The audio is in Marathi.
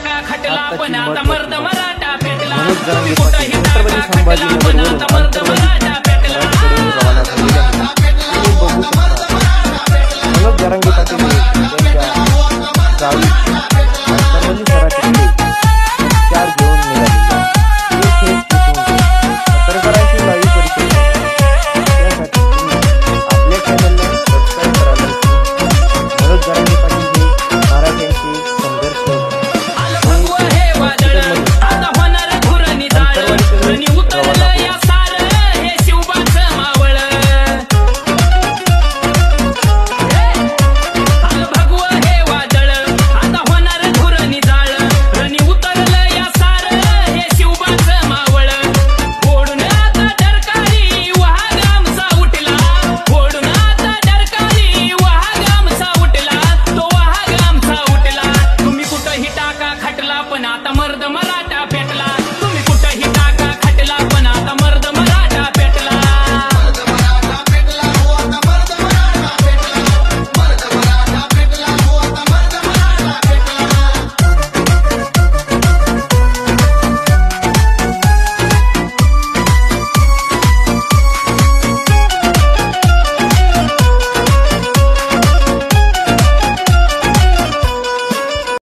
टाका खटला पण आता मर्द मराठा पेटला मनोज जरांगे कुठंही पाटील टाका छत्रपती खटला पण संभाजीनगरवरून आता मर्द मराठा पेटला रवाना झालेले आहेत. तुम्ही बघू शकता मनोज जरांगे पाटील हे त्यांच्या गावी सर्वांनी सराटीकडे चार घेऊन निघाले. हे पत्रकारांची लाईव्ह परिचय त्यासाठी तुम्ही आपल्या चॅनलला सबस्क्राईब करायला विसरू. मनोज जरांगे पाटील हे मराठ्यांचे संघर्ष खटला पण आता मर्द मराठा पेटला.